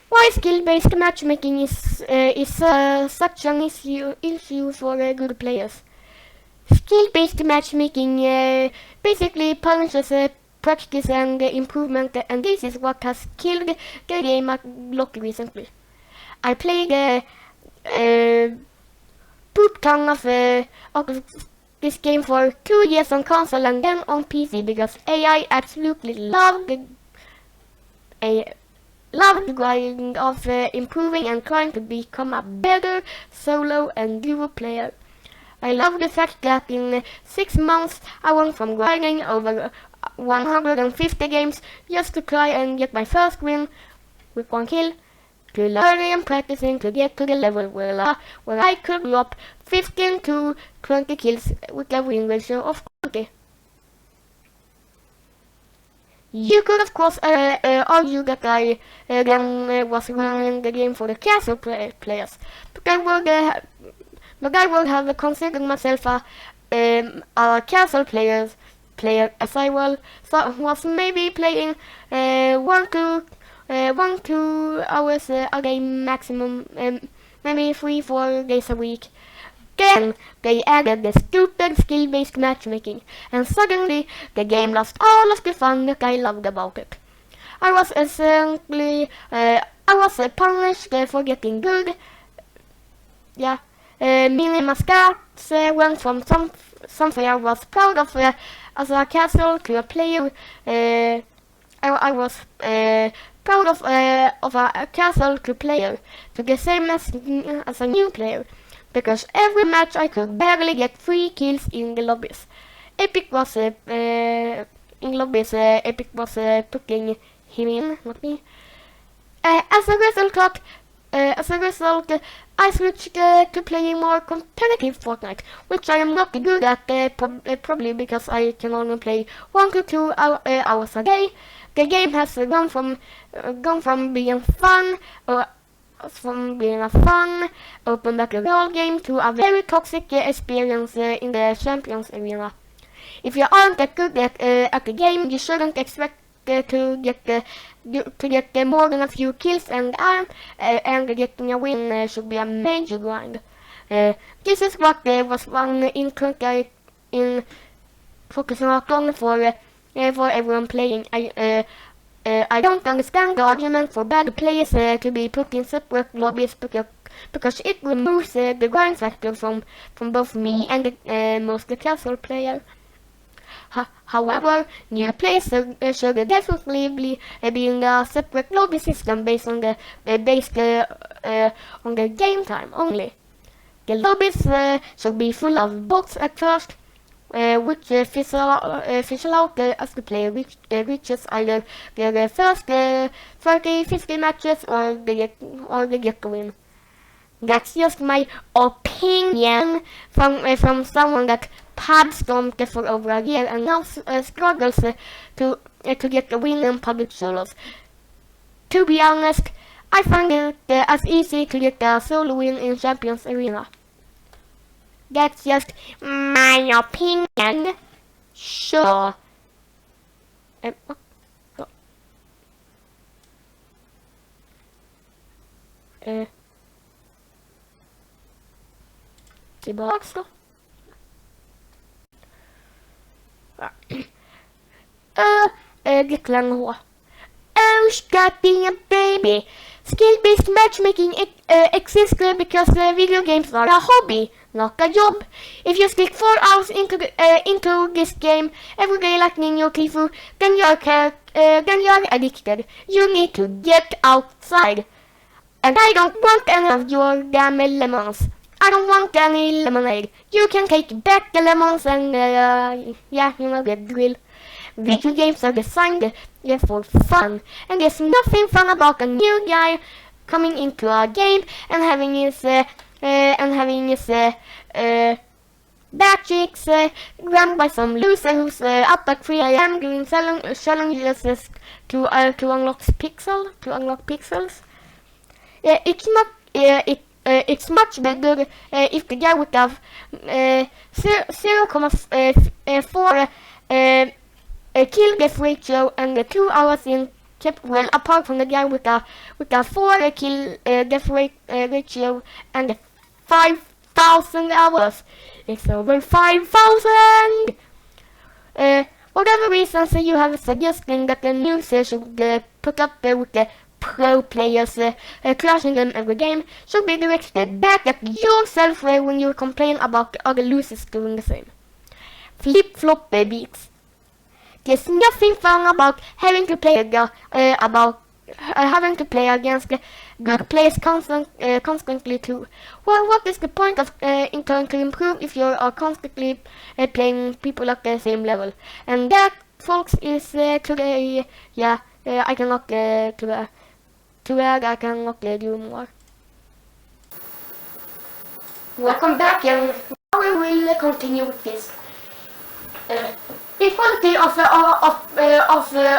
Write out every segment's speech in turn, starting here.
Why skill-based matchmaking is such an issue for good players. Skill-based matchmaking basically punishes practice and improvement, and this is what has killed the game a lot recently. I played poop ton of this game for 2 years on console and then on PC because AI absolutely loved the grind of improving and trying to become a better solo and duo player. I love the fact that in 6 months I went from grinding over 150 games just to try and get my first win with 1 kill, to learning and practicing to get to the level where I could drop 15 to 20 kills with a win ratio of 20. You could of course argue that I was running the game for the casual players, but I would have considered myself a casual player as I was maybe playing 1-2 hours a game maximum, maybe 3-4 days a week. Then they added the stupid skill-based matchmaking, and suddenly the game lost all of the fun that I loved about it. I was punished for getting good. Yeah, meaning my stats went from something I was proud of as a casual to a player. I was proud of a casual to player to the same as a new player. Because every match I could barely get 3 kills in the lobbies. Epic was putting him in, not me. As a result, I switched to playing more competitive Fortnite, which I am not good at, probably because I can only play 1 to 2 hours a day. The game has gone from being a fun open battle royale game to a very toxic experience in the Champions arena. If you aren't that good at the game, you shouldn't expect to get more than a few kills, and getting a win should be a major grind. This is what was one in focusing on for everyone playing. I don't understand the argument for bad players to be put in separate lobbies because it removes the grind factor from both me and most casual player. However, new players should definitely be in a separate lobby system based on the game time only. The lobbies should be full of bots at first, which fizzle out as the player reaches either their first 30-50 matches or they get to win. That's just my opinion from someone that pub stomped for over a year and now struggles to get the win in public solos. To be honest, I find it as easy to get a solo win in Champions Arena. That's just my opinion. Sure. Tillbaks då. Declan H. Oh, stop being a baby. Skill-based matchmaking exists because video games are a hobby, not a job. If you stick 4 hours into this game every day like Ninja Kifu, then you're addicted. You need to get outside. And I don't want any of your damn lemons. I don't want any lemonade. You can take back the lemons and yeah, you know the drill. Video games are designed for fun, and there's nothing fun about a new guy coming into a game and having his bad chicks grabbed by some loser who's up at 3 a.m. doing challenges to unlock pixels. It's not it's much better if the guy would have 0.4 kill death ratio and 2 hours in kept well apart from the guy with a 4 kill death ratio and 5,000 hours. It's over 5,000! Whatever reasons you have suggesting that the user should put up with the pro players crashing them every game should be directed back at yourself when you complain about the other losers doing the same. Flip-flop beats. There's nothing fun about having to play against good players constantly too. Well, what is the point of trying to improve if you are constantly playing people at the same level? And that, folks, is today. I cannot I cannot do more. Welcome back, and now we will continue with this. Equality of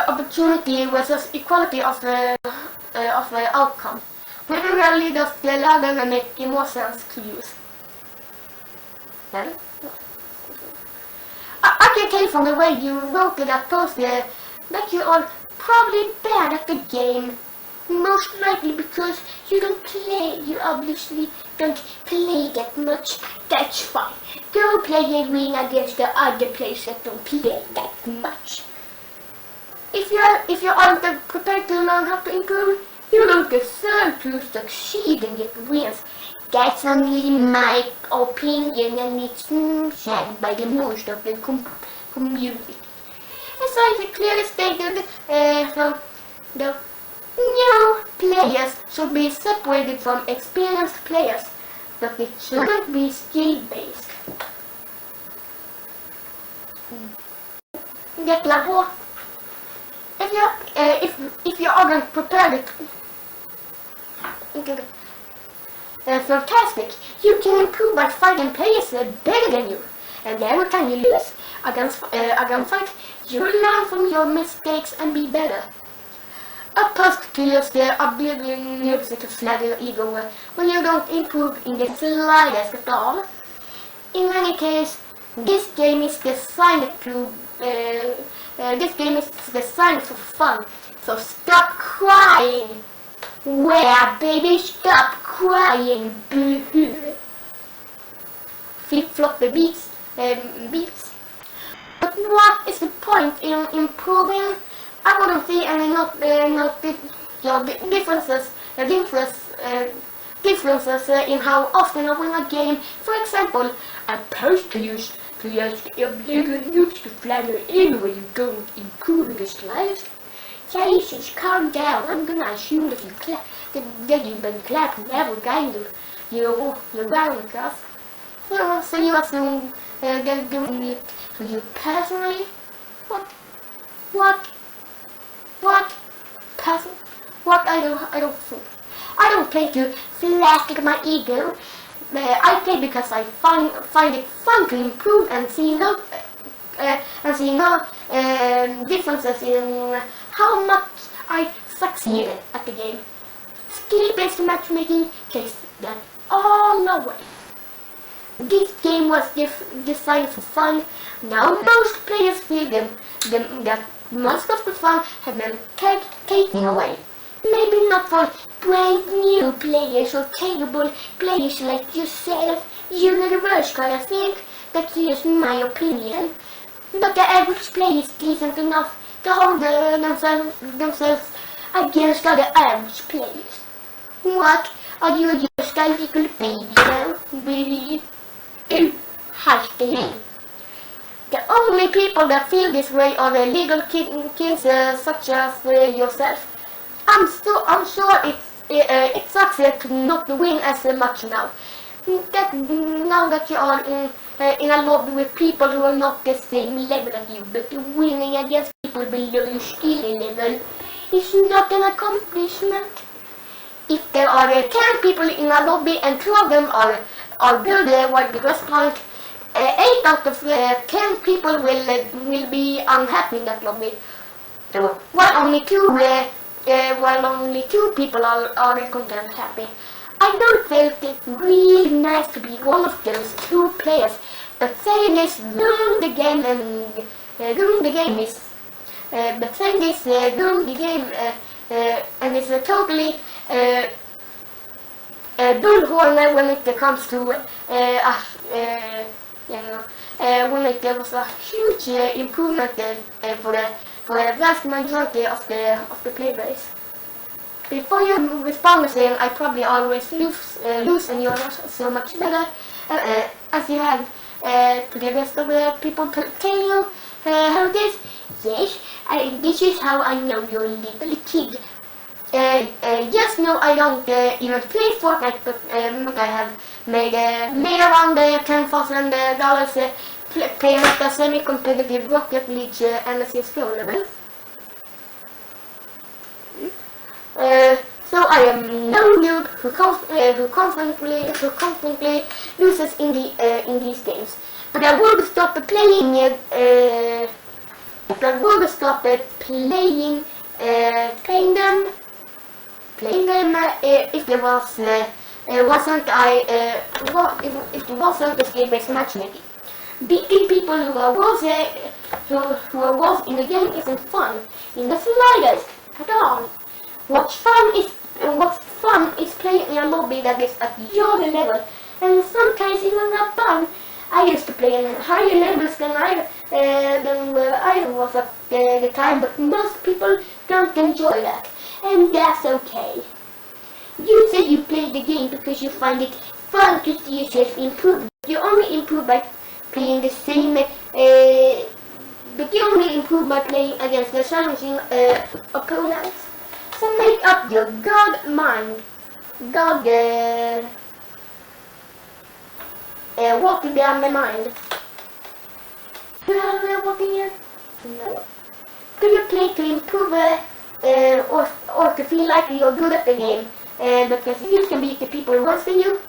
opportunity versus equality of outcome. When really does the latter make more sense to use? Well, I can tell from the way you wrote that post that you are probably bad at the game. Most likely because you don't play, you obviously don't play that much. That's fine. Go play a ring against the other players that don't play that much. If you aren't prepared to learn how to improve, you don't deserve to succeed and get wins. That's only my opinion, and it's shared by the most of the community. As I clearly stated from the new players should be separated from experienced players, but it shouldn't be skill-based. Get level. If you aren't prepared, fantastic. You can improve by fighting players better than you, and every time you lose against fight, you learn from your mistakes and be better. Opposed to just oblivion music to flatter your ego when you don't improve in the slightest at all. In any case, this game is designed for fun. So stop crying. Where, baby, stop crying. Boo-hoo. Flip-flop the beats. But what is the point in improving? I wouldn't see any differences in how often I win a game. For example, I'm supposed to use the oblivion nukes to flatter in when you don't improve this life. Jesus, calm down. I'm gonna assume that you've been clapping every game you're running across. So you assume they're doing it for you personally? What? I don't think. I don't play to flatter my ego. I play because I find it fun to improve and see no differences in how much I succeeded at the game. Skill-based matchmaking takes that all away. This game was designed for fun. Now most players feel that most of the fun have been taken away. Maybe not for brand new players or capable players like yourself, universal. I think that's just my opinion. But the average player is decent enough to hold themselves against other average players. What? Are you just a little baby now? Really? Hush the name. The only people that feel this way are the little kids such as yourself. I'm sure it sucks to not win as much now. Now that you are in a lobby with people who are not the same level as you, but winning against people below your skill level is not an accomplishment. If there are 10 people in a lobby and 2 of them are good while the rest aren't, 8 out of 10 people will be unhappy in that lobby. While only two people are content happy. I don't felt it really nice to be one of those two players. But saying is ruin the game and ruin the game is but saying is ruin the game and it's a totally bullhorn when it comes to when it was a huge improvement for the vast majority of the player base. Before you respond saying I probably always lose and you're so much better as you have to the rest of the people telling you how it is. Yes, this is how I know you're a little kid. Just know I don't even play Fortnite, but I have made around $10,000 playing at a semi-competitive Rocket League and a CSGO level. So I am no noob who constantly loses in these games. But I would stop playing if there wasn't the skill-based matchmaking. Beating people who are worse in the game isn't fun in the slightest at all. What's fun is playing in a lobby that is at your level, and sometimes even not fun. I used to play in higher levels than I was at the time, but most people don't enjoy that, and that's okay. You say you play the game because you find it fun to see yourself improve. You only improve by playing the same, but you only improve by playing against the challenging opponents. So make up your walking down the mind. Walking in? No. Do you play to improve or to feel like you're good at the game? Because you can beat the people worse than you.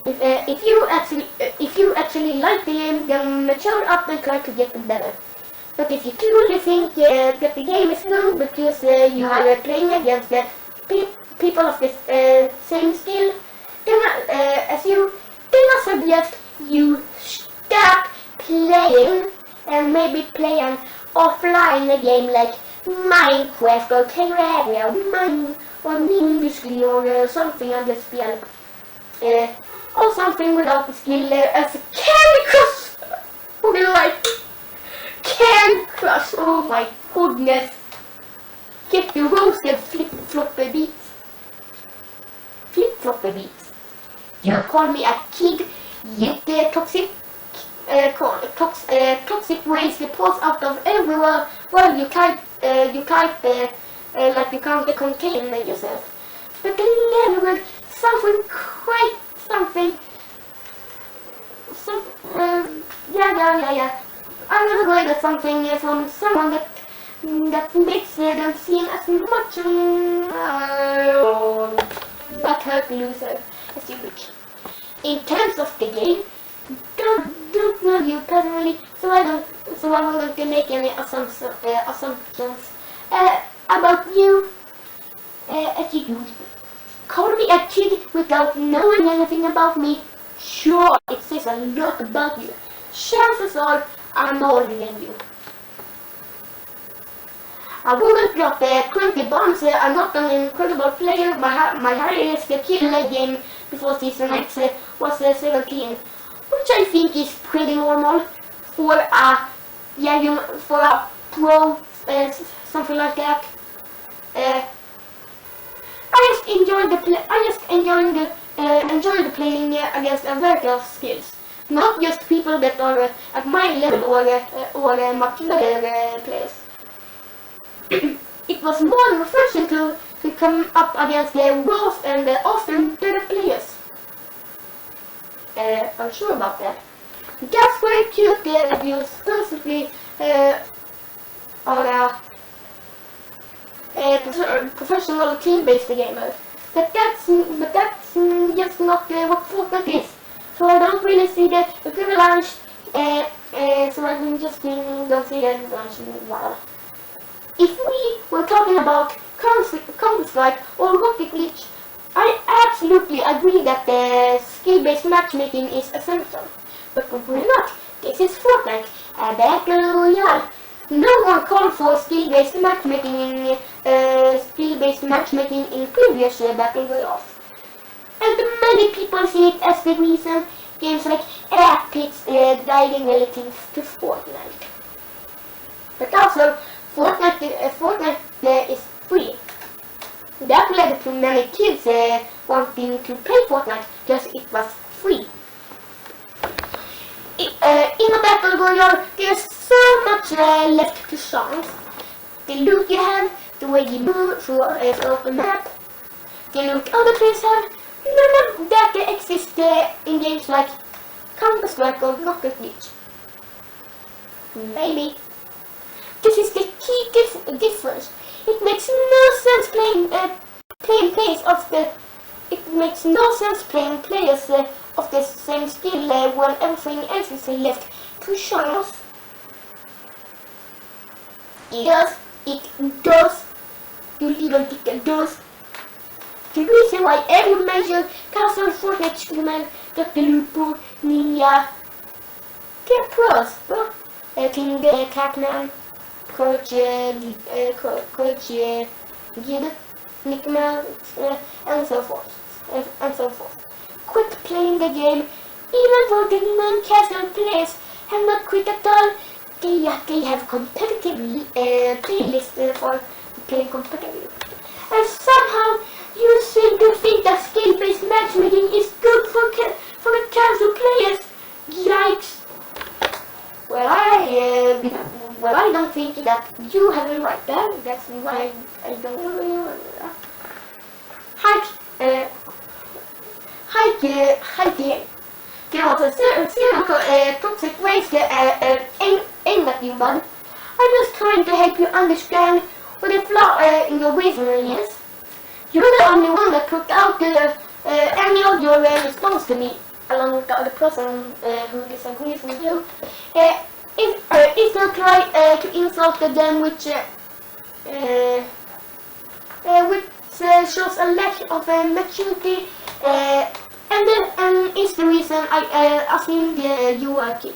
If you actually like the game, then mature up and try to get better. But if you truly think that the game is good because you are playing against people of the same skill, then I suggest you stop playing and maybe play an offline game like Minecraft or Terraria or Minusly or something on the spel. Or something without the skill as a Candy Crush. Candy Crush, oh my goodness. Get the roasted flip-floppy beats. Flip-floppy beats. You call me a kid, yet toxic waste reports out of everywhere while you type like you can't contain yourself. But then something quite something. I'm never going to something from someone that makes them seem as much but hurt loser as you wish. In terms of the game, don't know you personally, so I won't make any assumptions about you as you do. Call me a kid without knowing anything about me. Sure, it says a lot about you. Chances are I'm older than you. I wouldn't drop 20 bombs. I'm not an incredible player. My highest kill in the game before season X was 17, which I think is pretty normal for a pro, something like that. I just enjoy the playing against a variety of skills, not just people that are at my level or much better players. It was more refreshing to come up against the worst and often better players. I'm sure about that. That's very cute that you specifically are a professional team-based gamer. But that's just not what Fortnite is. So I don't really see the equivalence. So I just don't see the equivalence. If we were talking about Counter-Strike or Rocket League, I absolutely agree that the skill-based matchmaking is essential, but we're not. This is Fortnite, a battle royale. No one called for skill-based matchmaking in previous battle royales, and many people see it as the reason games like Apex died relative to Fortnite. But also, Fortnite is free. That led to many kids wanting to play Fortnite because it was free. In a battle royale, there's so much left to chance. The loot you have, the way you move throughout the map, the loot other players have, none of that exists in games like Counter-Strike or Rocket League. Maybe. This is the key difference. It makes no sense playing players of the. It makes no sense playing players of the same skill when everything else is left to chance. It does. You even think it does. The reason why every major casual Fortnite streamer, Dr. Lupo, Ninja, they're pros, bro. King Catman, Coach Gid, Nickman, and so forth. Quit playing the game, even though the non-casual players have not quit at all. They have competitive playlists for playing competitively. And somehow you seem to think that skill-based matchmaking is good for the casual players. Yikes! Well, I don't think that you have it right there. That's why I don't know. Hike. There was a certain toxic waste aimed at you, bud. I'm just trying to help you understand what the flaw in your reasoning is. You're the only one that took out any of your response to me, along with the other person who disagrees with you. If you try to insult them which shows a lack of maturity, and is the reason I assume you are kid.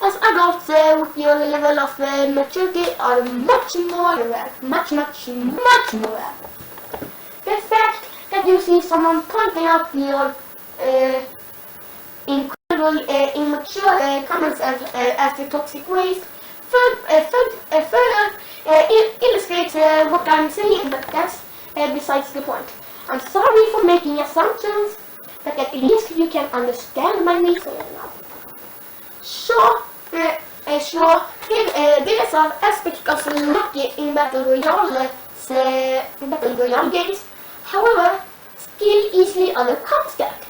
As adults with your level of maturity are much more rare. Much more rare. The fact that you see someone pointing out your incredible immature comments as the toxic waste further illustrates what I'm saying, but that's besides the point. I'm sorry for making assumptions, but at least you can understand my reasoning now. Sure, there's an aspect of lucky in battle royale games. However, skill easily overcomes that.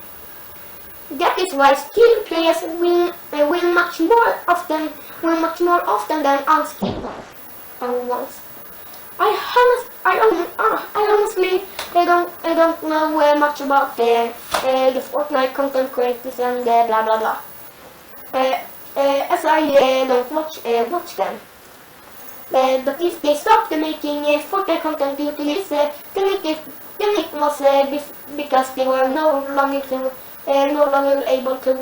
That is why skilled players win much more often than unskilled ones. I honestly don't know much about the Fortnite content creators and blah blah blah. As I don't watch them. But if they stopped making Fortnite content due to this, then it was because they were no longer able to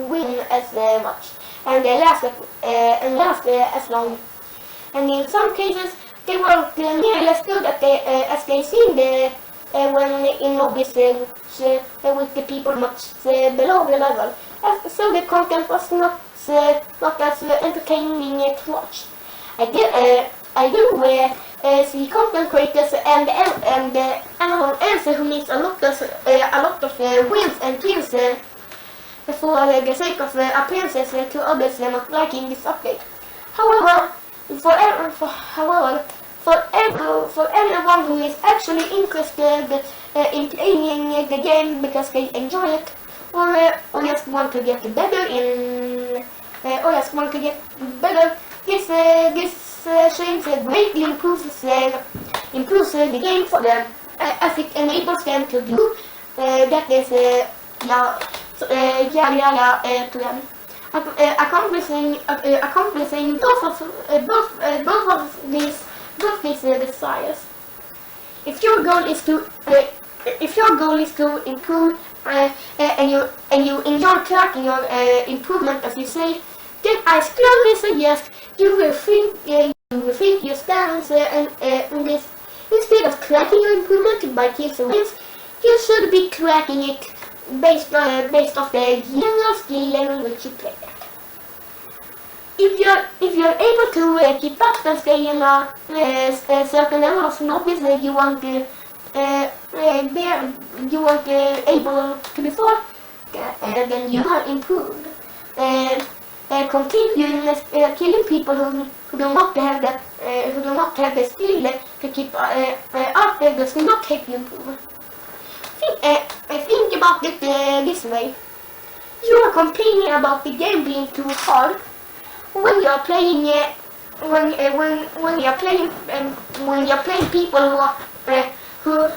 win as much, and they lasted as long. And in some cases, they weren't nearly as good as they seemed when in lobbies with the people much below the level. So the content was not as entertaining to watch. I do see content creators and anyone else who makes a lot of wins and kills for the sake of appearances to others not liking this update. However, for anyone who is actually interested in playing the game because they enjoy it, or just want to get better this change greatly improves the game for them, as it enables them to do that is to them, accomplishing both these desires. If your goal is to if your goal is to improve and you enjoy tracking your improvement, as you say, then I strongly suggest you will think your stance and this instead of tracking your improvement by kills and wins, you should be tracking it based off the general skill level which you play at. If you're able to keep up and stay in a certain level of novice that you want to able to before, then you are improved. Continuing killing people who do not have the skill to keep up does not help you improve. Think about it this way. You are complaining about the game being too hard when you're playing people who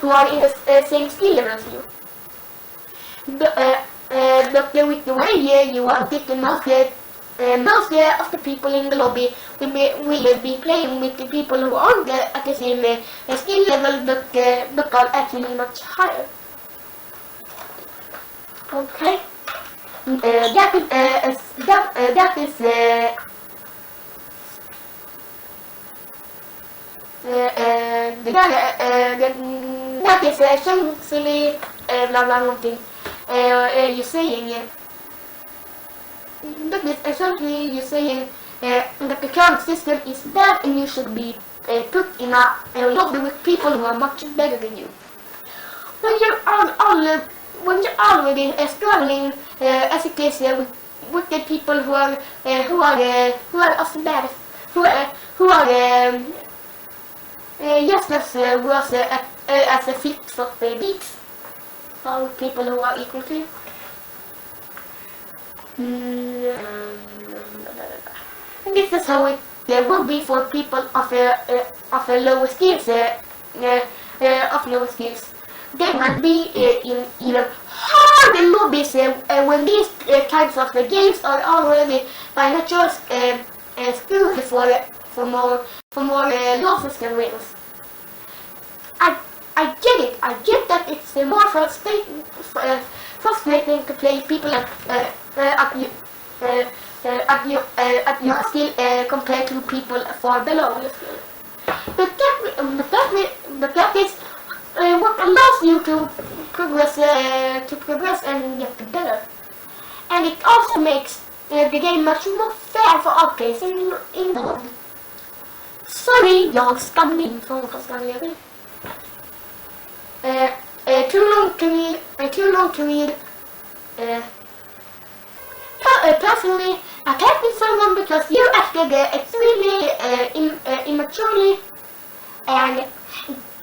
are in the same skill level as you. But with the way you are thinking, most of the people in the lobby will be playing with the people who aren't at the same skill level but are actually much higher. Okay. That is essentially blah blah something you're saying. That is essentially you're saying that the current system is bad and you should be put in a lobby with people who are much better than you. When you're already struggling as it is with the people who are as bad, who are just as worse as the flips of the beats, or people who are equal to you. And this is how it would be for people of lower skills. They might be in even harder lobbies when these types of games are already by nature skilled for more losses than wins. I get it. I get that it's more frustrating to play people at your skill compared to people far below your skill. But that is what allows you to progress and get better. And it also makes the game much more fair for all players involved. Sorry, jag skamling från Australien. Too long to read. Personally, I can't be someone because you acted extremely immaturely and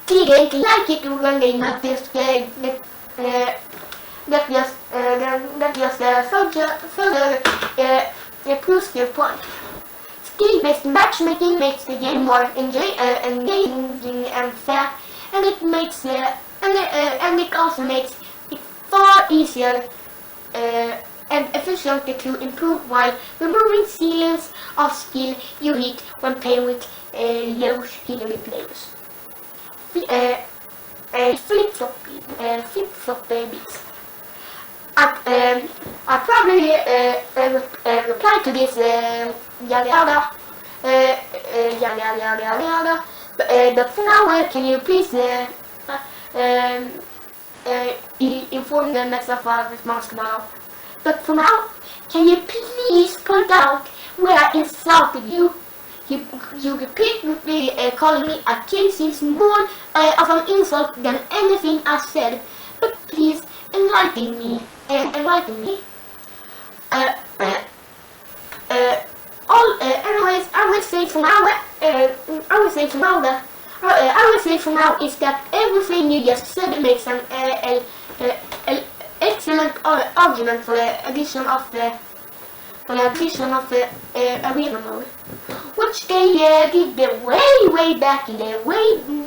didn't like it when they noticed that just further proves your point. Skill-based matchmaking makes the game more engaging and fair, and it also makes it far easier and efficient to improve while removing ceilings of skill you hit when playing with low skill players. Flip-flop babies. I probably reply to this yada yada. But for now, can you please inform the next of our response tomorrow? But for now, can you please point out where I insulted you? You repeatedly calling me a kid seems more of an insult than anything I said. But please enlighten me. Anyways, I will say for now is that everything you just said makes an excellent argument for the addition of the arena mode, which they did way back in the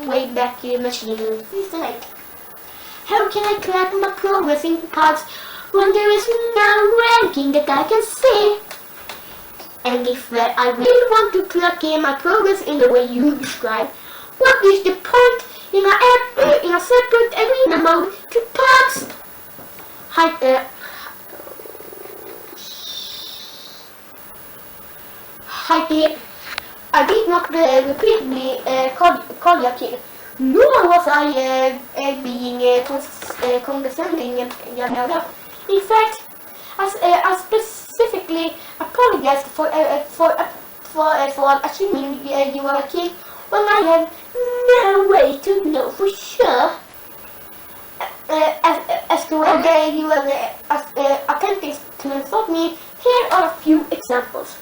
way back machine season 8. How can I track my progress in cards when there is no ranking that I can see? And if I really want to track my progress in the way you describe, What is the point in a separate arena mode to text? I did not repeatedly call your kid, nor was I being condescending. In fact, I specifically apologized for assuming you were a kid when I had no way to know for sure. As to whether you were attempting to insult me, here are a few examples.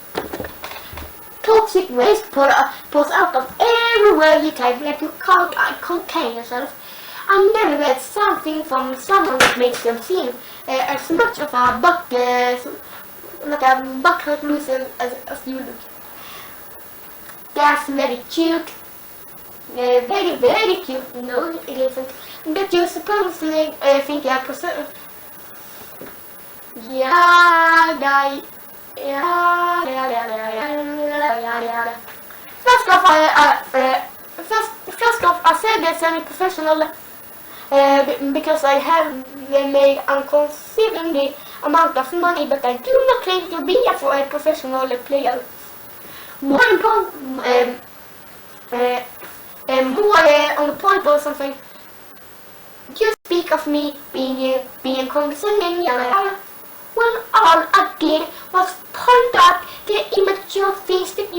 Toxic waste pours out of everywhere you type, like you can't contain yourself. I never read something from someone that makes them seem as much of a butthurt loser as you look. That's very cute. Very, very cute. No, it isn't. But you supposedly think you're First off, I said that's semi-professional because I have made unconsiderable amount of money, but I do not claim to be a professional player. More on the point or something. You speak of me being condescending, when all I did was point out the immature things that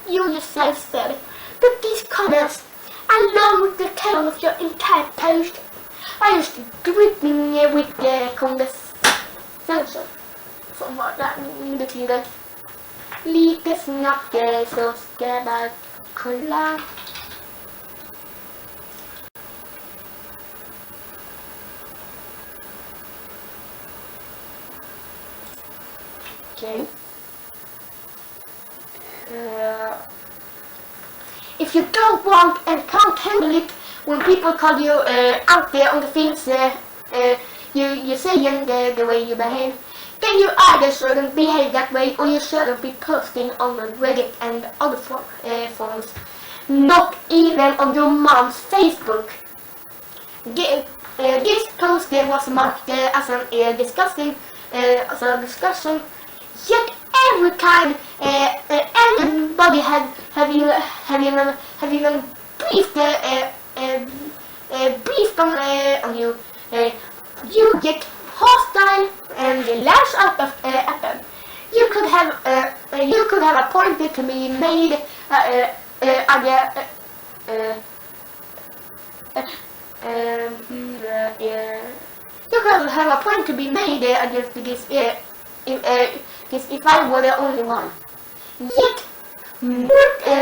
you yourself said. But these comments, along with the tone of your entire post, I used to dripping with condescension. Som vad det betyder. Lite snackare så ska jag kolla. Okay. If you don't want and can't handle it when people call you out there on the things you say and the way you behave, then you either shouldn't behave that way or you shouldn't be posting on Reddit and other forums. Not even on your mom's Facebook. This post was marked as a disgusting discussion. Yet every time anybody have even briefed on you, you get hostile and lash out at them. You could have a point to be made you could have a point to be made against this if I were the only one. Yet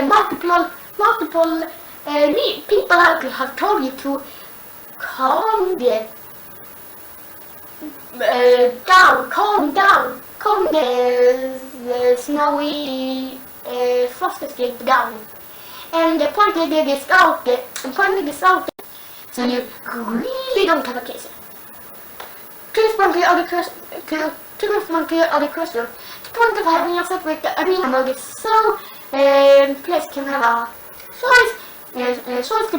multiple people have told you to calm the snowy frosted down, and pointed this out. So you really don't have a case. To respond to other question, the point of having a separate arena mode is so players can have a choice to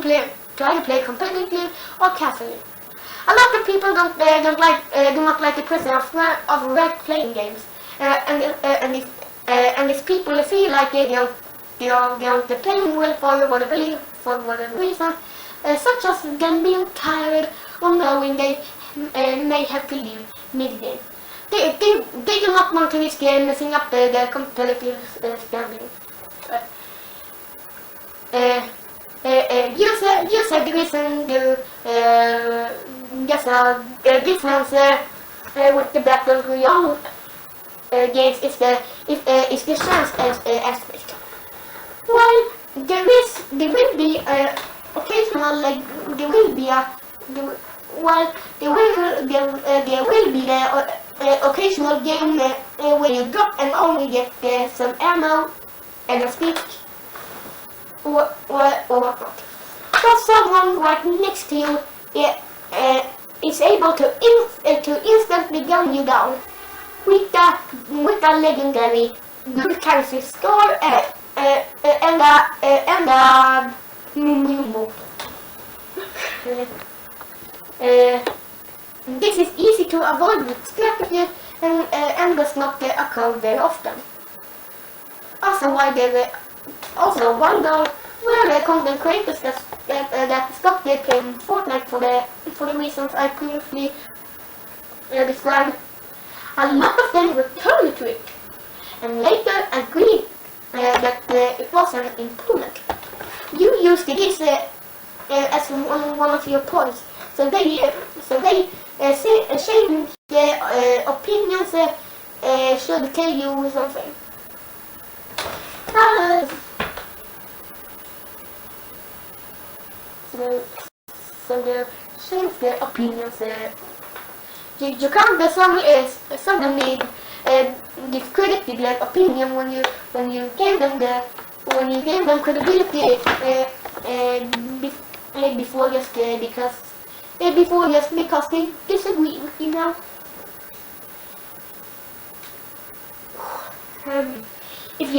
either play competitively or casually. A lot of people do not like the process of playing games, and if people feel like they aren't playing well for whatever reason, such as them being tired or knowing they may have to leave mid-game. They do not want to risk messing up their competitive standing. You said the reason there's a difference with the Battle Royale games is the chance aspect. While there will be occasional occasional game where you drop and only get some ammo and a stick or whatnot. But someone right next to you is able to instantly gun you down with a legendary good currency score and This is easy to avoid with strategy and does not occur very often. Also, while there were content creators that stopped playing Fortnite for the reasons I previously described, a lot of them returned to it and later agreed that it was an improvement. You used this as one of your points, so they changed their opinions should tell you something. So they change their opinions. You can't suddenly discredit their opinion when you give them credibility before just because they disagree with you now. If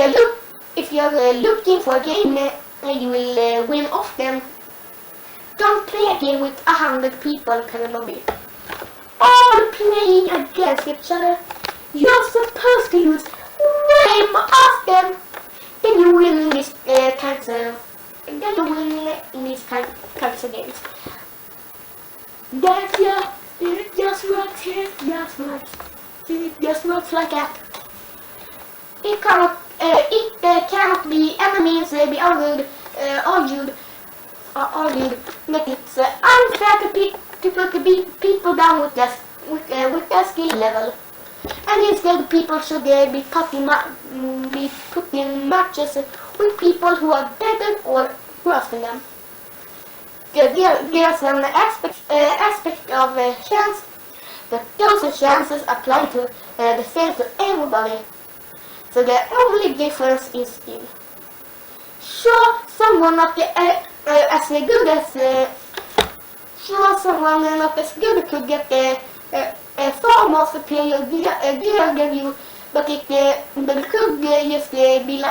you're looking for a game you will win often, don't play a game with 100 people in a lobby, all playing against each other. You're supposed to use way more often. Then you win in these kinds of games. It just works like that. It cannot be enemies be argued, but it's unfair to beat people down with their skill level. And instead, people should be put in matches with people who are better or worse than them. There's an aspect of chance, but those chances apply to the same to everybody. So the only difference is skill. Sure, someone not as good could get far more superior gear than you, but it could just be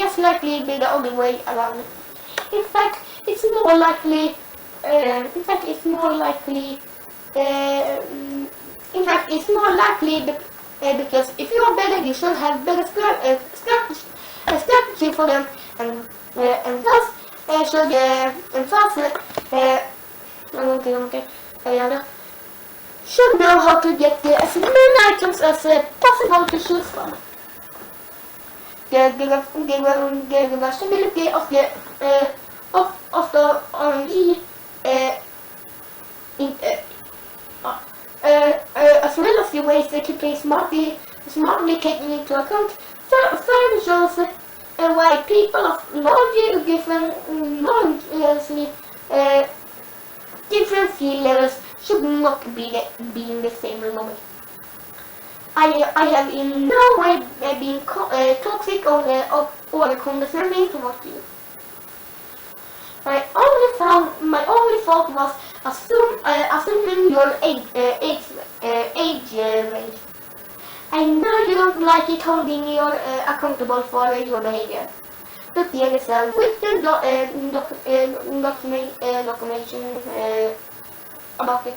as likely the other way around. In fact, it's more likely. Because if you are better, you should have better strategy for them, and thus should know how to get as many items as possible to choose from. The versatility of the RNG as well as the ways they can play smartly taking into account further shows why people of different skill levels should not be in the same lobby. I have in no way been toxic or condescending towards you. My only fault was assuming your age range. I know you don't like it holding you accountable for your behavior, but the yourself with the documentation about it.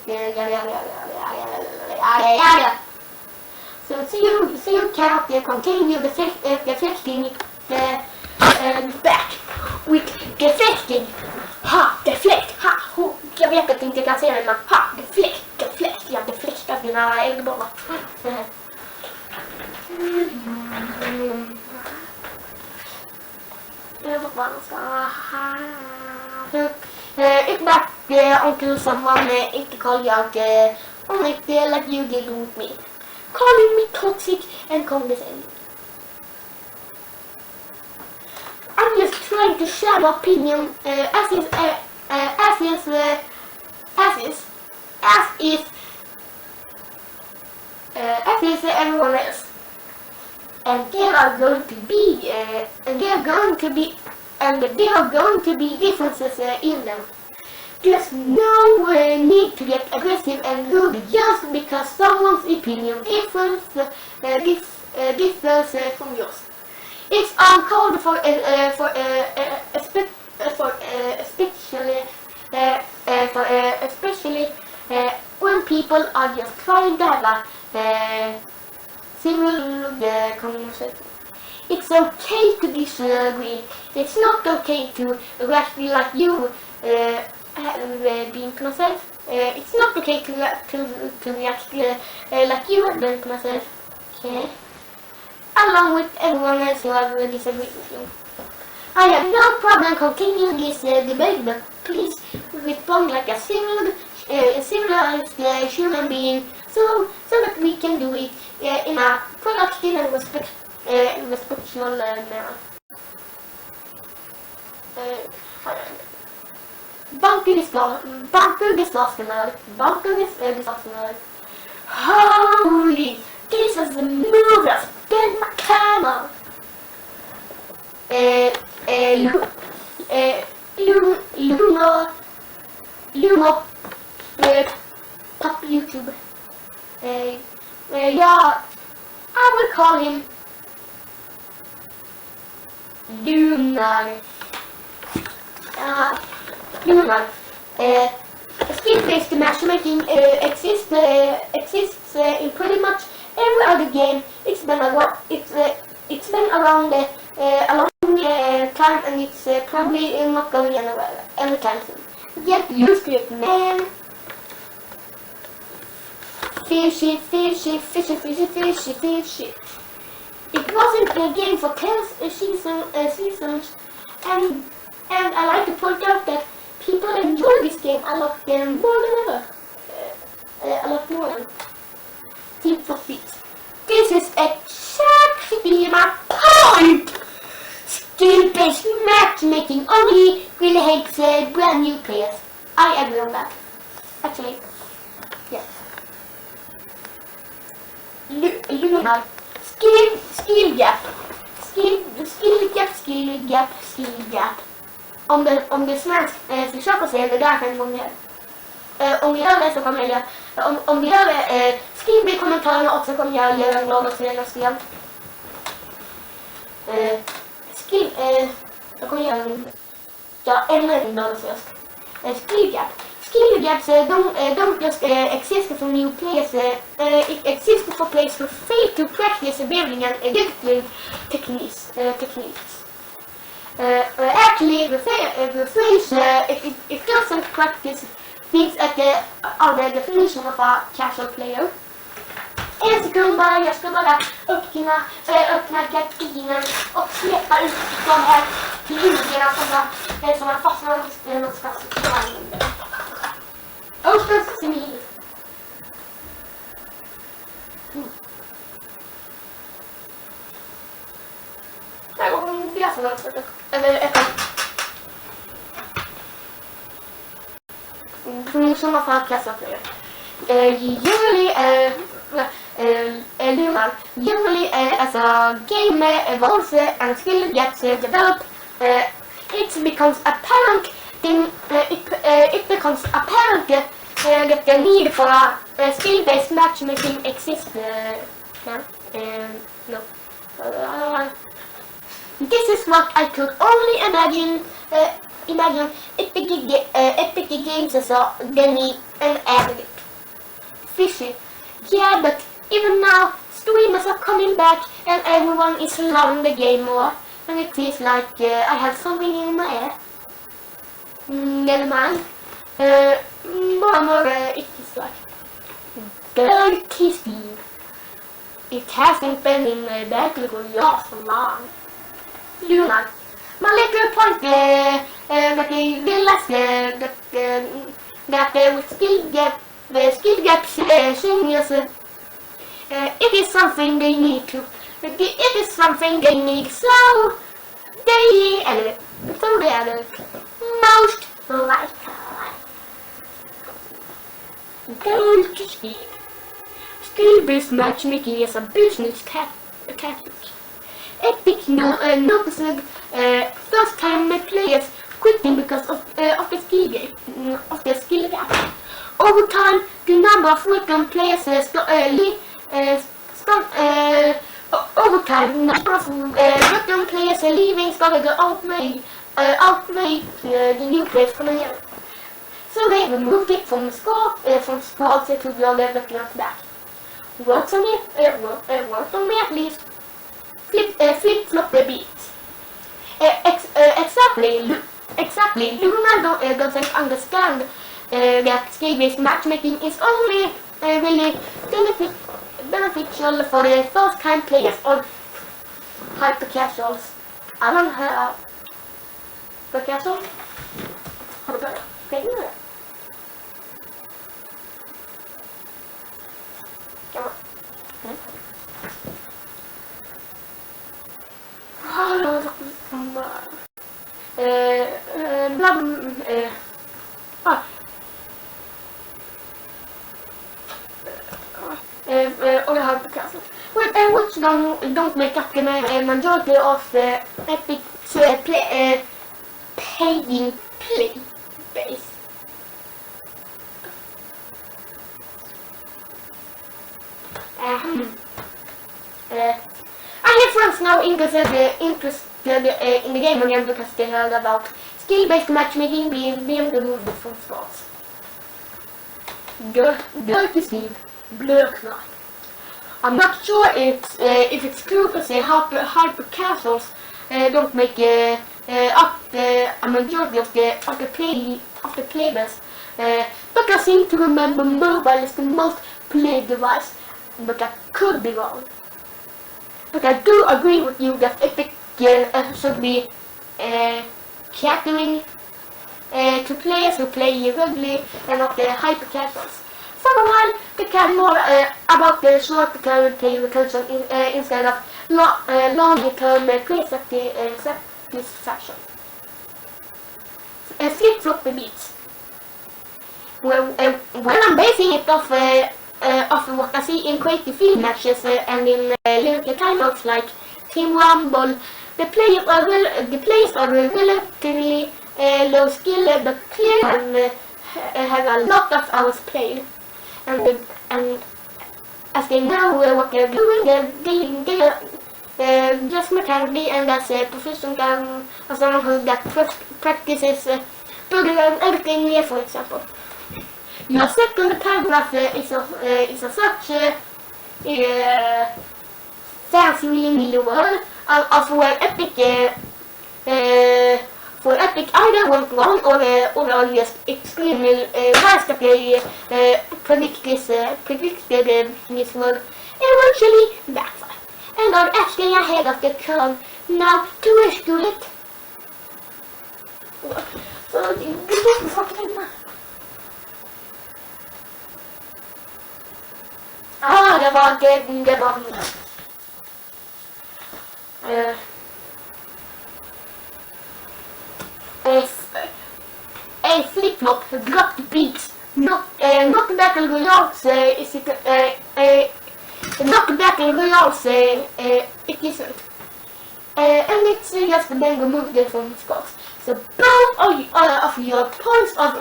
So you cannot continue deflecting back with deflecting. Ha, deflect, ha, jag vet att inte kan säga det, men ha, deflect, jag deflektar dina elbollar. It's back onto someone to call you out like you did with me, calling me toxic and condescending. I'm just trying to share my opinion as is everyone else. And there are going to be differences in them. There's no need to get aggressive and rude just because someone's opinion differs from yours. It's uncalled for especially when people are just trying to have a civil conversation. It's okay to disagree. It's not okay to react like you have been to myself. It's not okay to react like you have been to myself. Okay? Along with everyone else who have disagreed with you. I have no problem continuing this debate, but please respond like a civilized human being, so that we can do it in a productive and respectful manner. Banker Holy! This is the move that spent my camera! Luno, Pop YouTube. Yeah, I will call him Lunar. Lunar. Skill-based matchmaking exists in pretty much every other game. It's been around a long time, and it's probably not going anywhere anytime soon. Get used to it, man. Fishy. It wasn't a game for 10 seasons, and I like to point out that people enjoy this game a lot more than ever. A lot more than Team for Feet. This is exactly my point! Skill-based matchmaking only really hates brand new players. I agree on that. Actually, yeah. Lunar. Skill gap. Om det svensk försöker säga det där en gång. Om ni hör det så kommer jag, om ni hör det, skriv i kommentarerna och så kommer jag göra en glad och trevlig spel. Jag kommer göra ännu en glad och trevlig. Skill gaps don't just exist for new players, it exists for players who fail to practice building and addictive techniques. Actually, the phrase it doesn't practice things at the definition of a casual player. En sekund bara, jag ska bara öppna gardinen och släppa ut de här flugorna som har fastnat någonstans i vagnen. Open sesame. Här går en gräsen också. Eller som man får kassa för. Usually as a game evolves and skill gets developed, it becomes apparent that the need for a skill-based matchmaking exists. This is what I could only imagine Epic Games as a Denny and added. Fishy. Yeah, but even now, streamers are coming back and everyone is loving the game more. And it feels like I have something in my ear. Never mind. It is like dirty Steve. It hasn't been in my backlog for long. Lunar. My little point that they realized that with skill gaps seniors, it is something they need to. It is something they need, so they added most likely. Don't skip. Skill-based matchmaking is a business tactic. Epic noticed first-time players quitting because of the skill gap. Over time, the number of weekend players leaving started to outweigh outweighed the new players coming in. So they removed it from squad to the other left back. Works on it, worked on me at least. Flip-flop the beat. Exactly. Ronaldo doesn't understand that skill-based matchmaking is only really beneficial for the first-time players or hyper-casuals. I don't have hyper-casual. Har du börjat? Okej, nu. Kan man? Och jag har på kassan. Which don't make up the majority of Epic paying play base. I have friends now interested in the game again because they heard about skill-based matchmaking being removed from sports. Dirty Steve, Blökna. I'm not sure if it's true to say hyper casuals don't make up a majority of the players, but I seem to remember mobile is the most played device, but I could be wrong. But I do agree with you that Epic should be catering to players who play regularly and not the hyper casuals. For a while, they care more about the short-term play retention instead of long-term play satisfaction. Flip-flop the beats. Well, I'm basing it off what I see in creative field matches and in lyrical timeouts like Team Rumble. The players are relatively low skill, but clearly have a lot of hours played. And as they know what they're doing, they just mechanically and as a proficient as someone who that practices building and everything, for example. Your second paragraph is as such fancy really word of where Epic either went wrong or are just extremely fast that they predicted this word eventually backfire and are actually ahead of the curve now to rescue it. Det var a flip-flop dropped beats. Not battle royals. Not battle royals. It isn't. And it's just then removed from scores. So both of your points are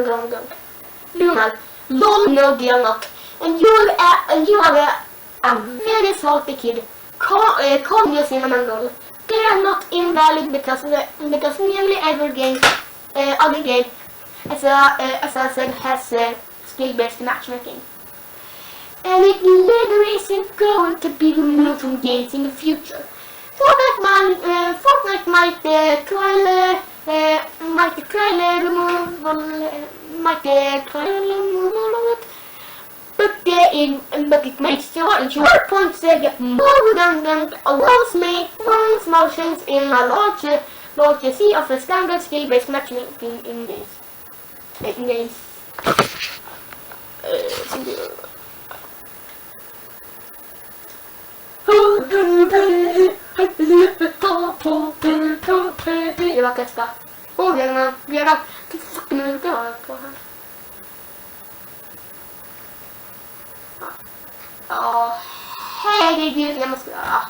wrong. Lunar, lol, no, they are not. And you are a very salty kid. Call your cinnamon roll. They are not invalid because nearly every game, other game, as I said, has skill-based matchmaking. And it literally isn't going to be removed from games in the future. Fortnite might remove all of it. But it makes your points get more redundant, allows me small changes in a larger sea of a standard skill-based matchmaking in games. Jag var testa. Vi har haft 40 minuter på här. Ja, herregud, jag måste... Ja.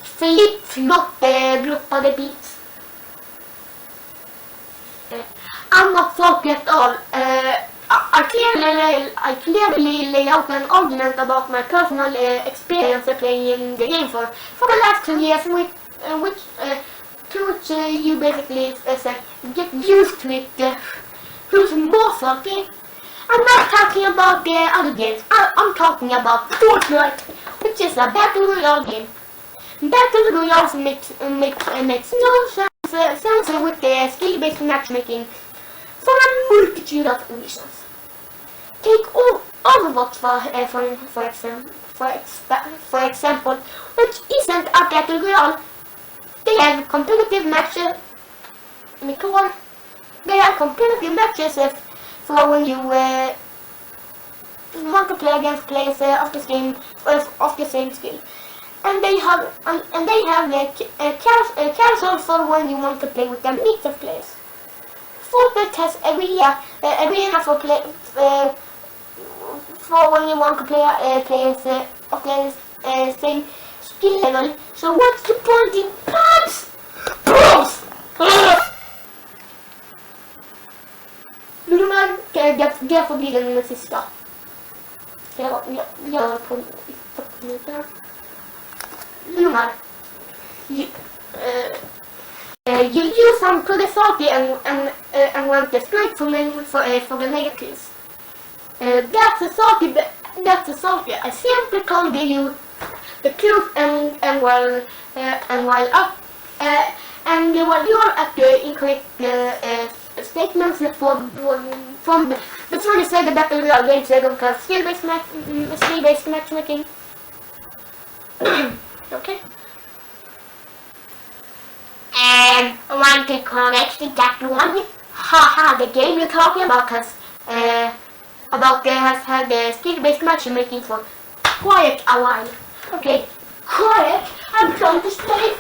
Flip-flop droppade beats. I'm not talking at all. I I clearly lay out an argument about my personal experience playing the game for the last 2 years, to which you basically said, get used to it, who's more salty. I'm not talking about the other games, I'm talking about Fortnite, which is a battle royale game. Battle royale makes no sense with the skill-based matchmaking for a multitude of reasons. Take Overwatch for example, which isn't a battle royale. They have competitive matches. They have competitive matches for when you want to play against players of the same skill, and they have casual for when you want to play with a mix of players. Fortnite has arena for when you want to play players of the same skill level. So what's the point in pubs? Lyssna, det får bli den sista. Jag på minuter. Lyssna. You use some pretty salty and want the straight for the negatives. That's a salty. I simply told you the truth and while you're at the incorrect statements from before you say the battle royale games, they don't have skill-based matchmaking. Okay. And want to correct that one? Haha, the game you're talking about has had the skill-based matchmaking for quite a while. Okay, quiet. I'm trying to stay.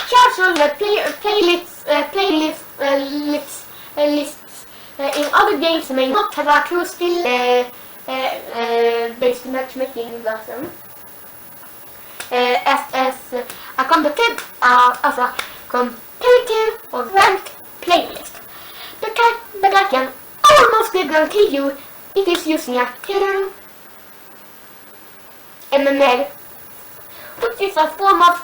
Casual lists in other games may not have a true skill based matchmaking version. As a competitive or ranked playlist, but I can almost guarantee you it is using a hidden MML, which is a form of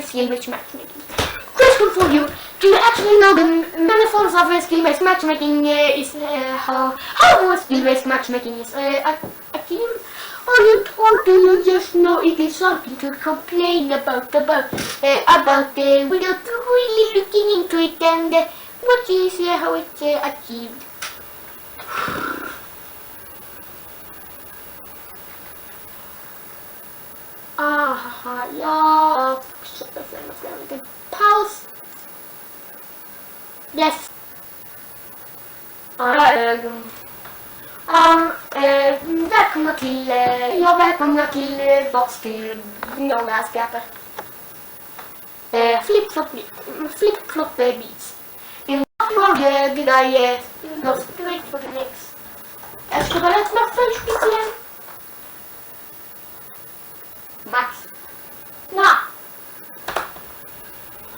skill-based matchmaking. Question for you: do you actually know the many forms of skill-based matchmaking how skill-based matchmaking is achieved? Or do you just know it is something to complain about without really looking into it, and what is how it's achieved? Ja, paus. Yes. Välkomna till Boston Nordlässkapet. Flip-flop beats. In what order did I go straight for the next? Jag ska bara läsa först igen. Max. Ja.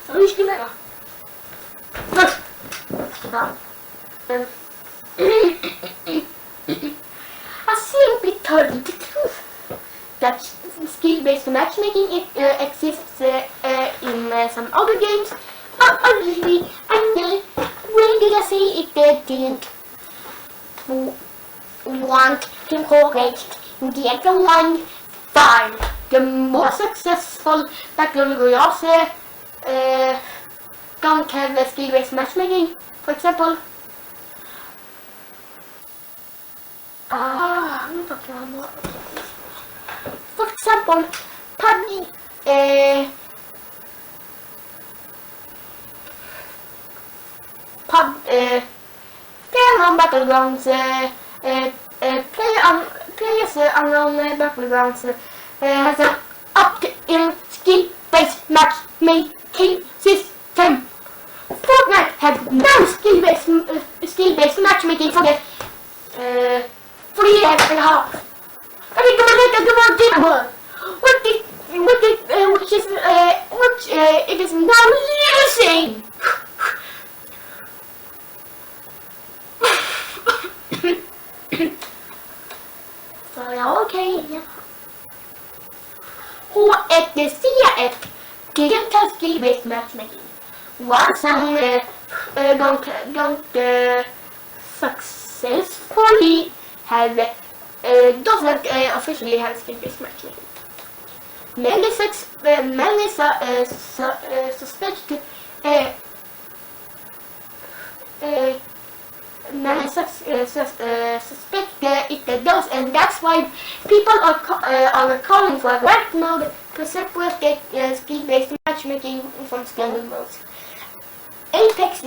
Så hur ska jag först? Ja. I simply told the truth that skill-based matchmaking exists in some other games, but obviously, when did I say it didn't want to correct the other one? Fine. The more successful battle royales don't have skill-based matchmaking, for example. For example, PUBG, player on battlegrounds, players around battlegrounds has an in skill-based matchmaking system. Fortnite had no skill-based matchmaking for the 3 years and a half. I think it is now losing. Så ja, okej. HFC didn't have skill-based matchmaking. Once don't successfully have doesn't officially have skill-based matchmaking. Many suspect it does, and that's why people are calling for rank mode to separate skill-based matchmaking from standard modes. Apex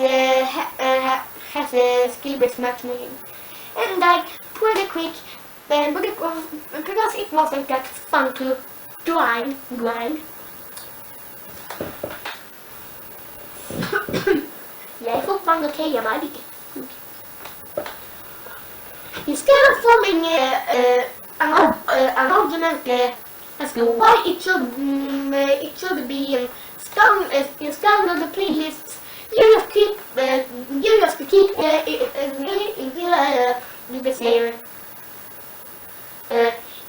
has skill-based matchmaking, and like pretty quick, because it wasn't that fun to grind. Jag är fortfarande okej, jag märker. Instead of forming an argument as to why it should be in standard playlists, you just keep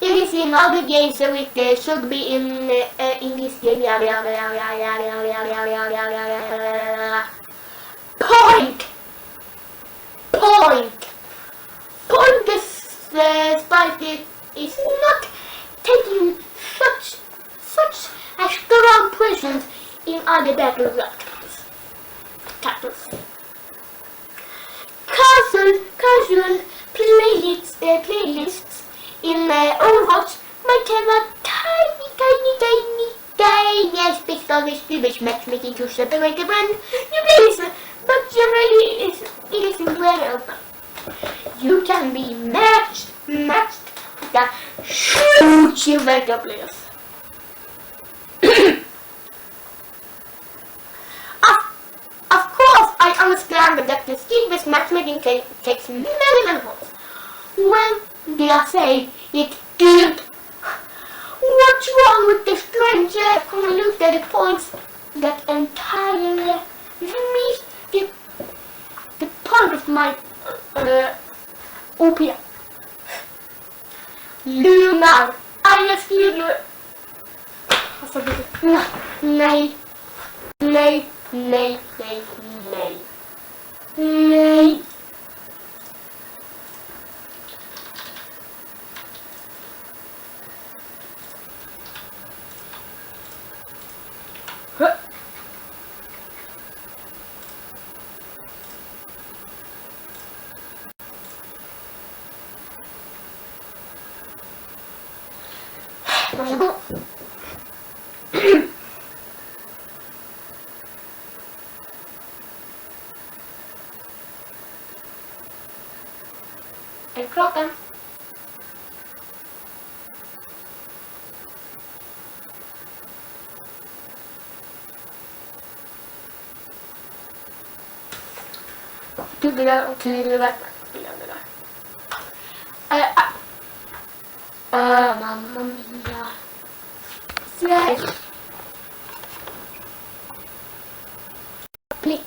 it is in other games, so it should be in this game. Point despite it is not taking such a strong presence in other battle titles. Casual playlists in Overwatch might have a tiny aspect of skill-based matchmaking to separate the brand you play, but generally it is very open. You can be matched with a huge event of players. Of course, I understand that the skill-based matchmaking takes many levels. When they are saying it did, what's wrong with the strange convoluted points that entirely missed the point of my opinion? Lyssna, jag skriver. Alltså, nej. Varsågod. Är det klart än? Tydligare. Mamma mia. Släck. Blick.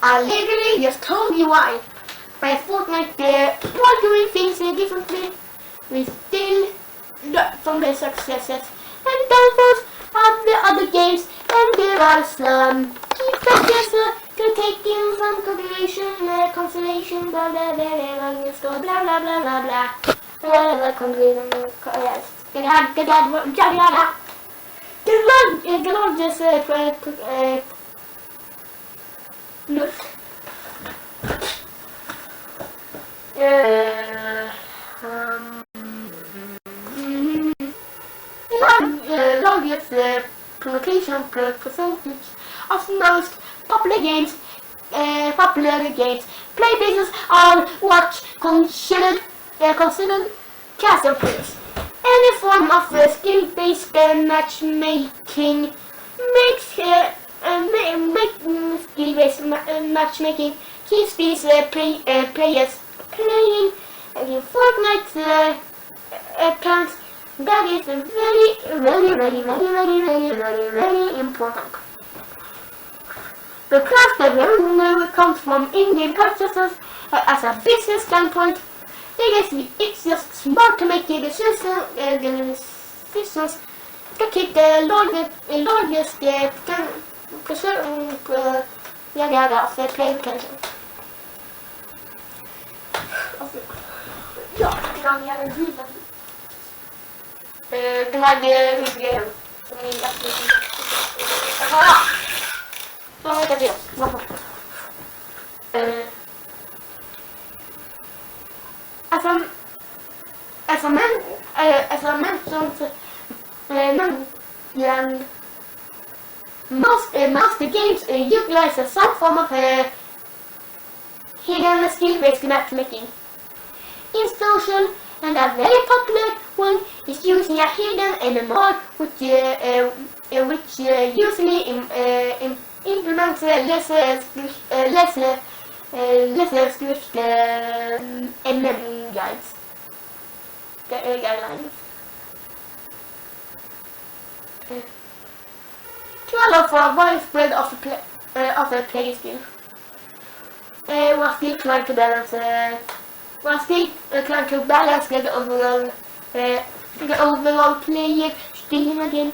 I literally just told you why. By Fortnite, while doing things differently, we still learn from their successes and downfalls of the other games, and there are some key factors to take in some consideration, blah blah blah blah blah. The largest look. Largest communication percentage of most popular games. Play bases are what considered casual players. Any form of skill-based matchmaking makes matchmaking keeps these players playing Fortnite accounts. That is very important. Because the revenue comes from in-game purchases as a business standpoint, it's just smart to make the decisions to keep the largest of the playing content. Ja, kan jag visa. Den här grejen som är absolut så heter det. As I mentioned, most games utilize some form of hidden skill-based matchmaking. In social, and a very popular one is using a hidden MMR, which usually implements lesser strict MM guidelines. To allow for a widespread of the play skill, we're still trying to balance. The overall player skill again.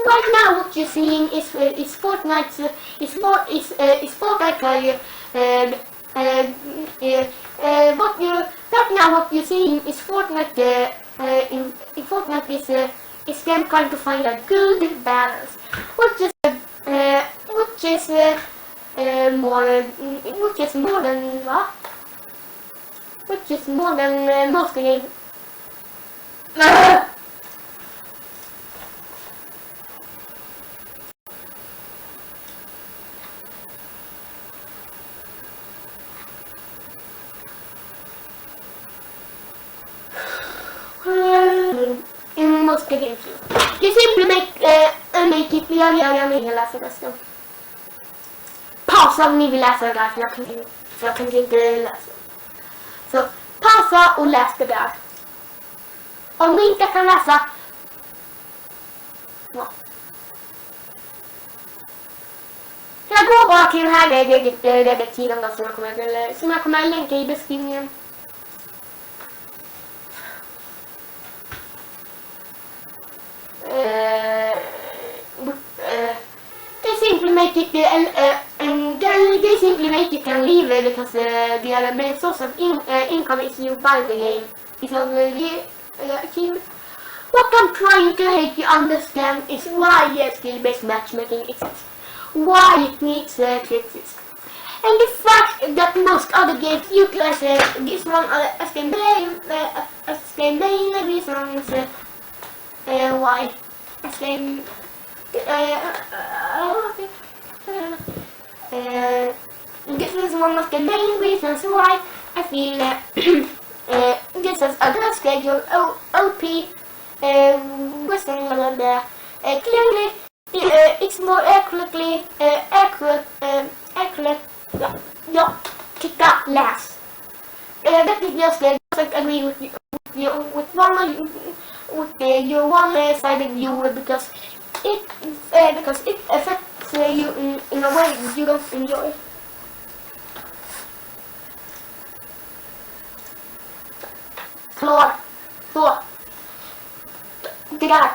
Right now, what you're seeing is Fortnite. What you're seeing is Fortnite. In Fortnite is them trying to find a good balance, which is more than most games. In most games, you simply make it jag vill läsa resten. Pausa om ni vill läsa det där, för jag kan inte läsa. Så pausa och läs det där. Om ni inte kan läsa, ja. Jag går bara till den här tiden då, som jag kommer länka i beskrivningen. They simply make it and leave it because the main source of income is you buy the game. It's already achieved. What I'm trying to help you understand is why skill-based matchmaking exists, why it needs to exist, and the fact that most other games utilize this one as the main reasons why. This is one of the main reasons why I feel this is a good schedule OP Western clearly it's more accurately accurate kick last. That is just doesn't agree with your one-sided view because it affects you in a way you don't enjoy. Floor. Det där.